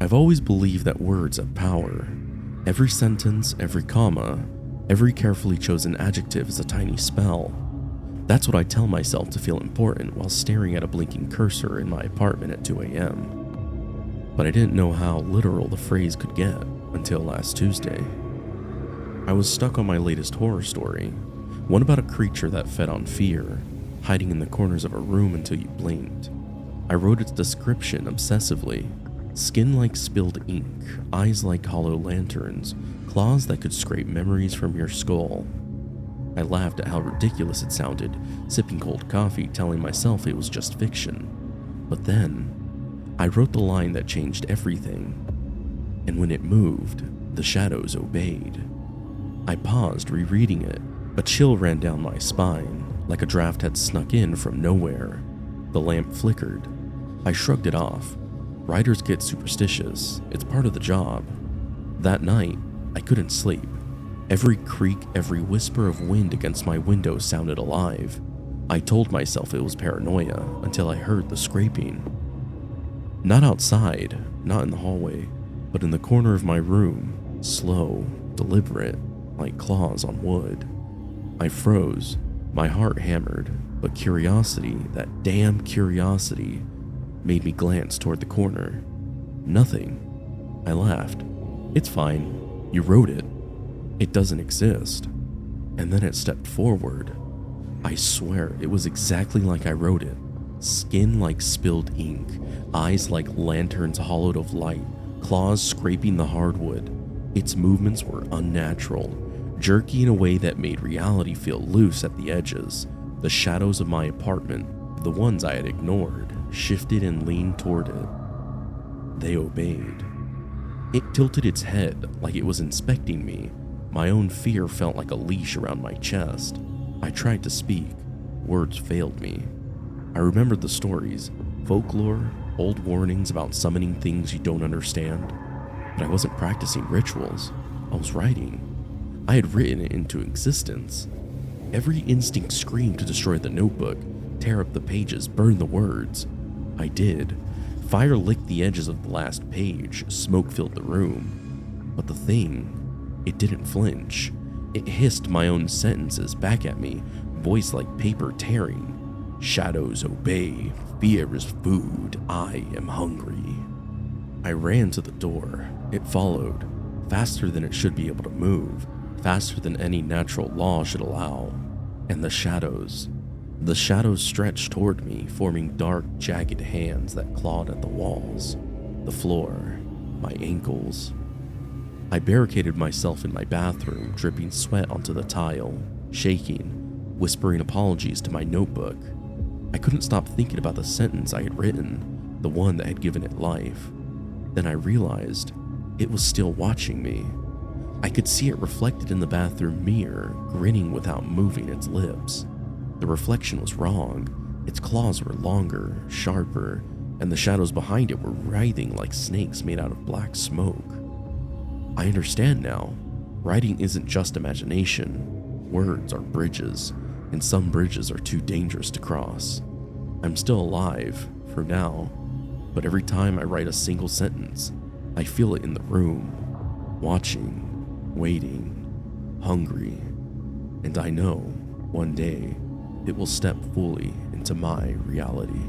I've always believed that words have power. Every sentence, every comma, every carefully chosen adjective is a tiny spell. That's what I tell myself to feel important while staring at a blinking cursor in my apartment at 2 a.m. But I didn't know how literal the phrase could get until last Tuesday. I was stuck on my latest horror story, one about a creature that fed on fear, hiding in the corners of a room until you blinked. I wrote its description obsessively. Skin like spilled ink, eyes like hollow lanterns, claws that could scrape memories from your skull. I laughed at how ridiculous it sounded, sipping cold coffee, telling myself it was just fiction. But then, I wrote the line that changed everything. And when it moved, the shadows obeyed. I paused, rereading it. A chill ran down my spine, like a draft had snuck in from nowhere. The lamp flickered. I shrugged it off. Writers get superstitious. It's part of the job. That night, I couldn't sleep. Every creak, every whisper of wind against my window sounded alive. I told myself it was paranoia until I heard the scraping. Not outside, not in the hallway, but in the corner of my room, slow, deliberate, like claws on wood. I froze, my heart hammered, but curiosity, that damn curiosity, made me glance toward the corner. Nothing. I laughed. It's fine. You wrote it. It doesn't exist. And then it stepped forward. I swear it was exactly like I wrote it. Skin like spilled ink, eyes like lanterns hollowed of light, claws scraping the hardwood. Its movements were unnatural, jerky in a way that made reality feel loose at the edges. The shadows of my apartment, the ones I had ignored, shifted and leaned toward it. They obeyed. It tilted its head like it was inspecting me. My own fear felt like a leash around my chest. I tried to speak. Words failed me. I remembered the stories, folklore, old warnings about summoning things you don't understand. But I wasn't practicing rituals. I was writing. I had written it into existence. Every instinct screamed to destroy the notebook, tear up the pages, burn the words. I did. Fire licked the edges of the last page, smoke filled the room. But the thing, it didn't flinch. It hissed my own sentences back at me, voice like paper tearing. Shadows obey, fear is food, I am hungry. I ran to the door. It followed, faster than it should be able to move, faster than any natural law should allow. And the shadows stretched toward me, forming dark, jagged hands that clawed at the walls, the floor, my ankles. I barricaded myself in my bathroom, dripping sweat onto the tile, shaking, whispering apologies to my notebook. I couldn't stop thinking about the sentence I had written, the one that had given it life. Then I realized it was still watching me. I could see it reflected in the bathroom mirror, grinning without moving its lips. The reflection was wrong. Its claws were longer, sharper, and the shadows behind it were writhing like snakes made out of black smoke. I understand now. Writing isn't just imagination. Words are bridges, and some bridges are too dangerous to cross. I'm still alive, for now, but every time I write a single sentence, I feel it in the room, watching, waiting, hungry, and I know one day it will step fully into my reality.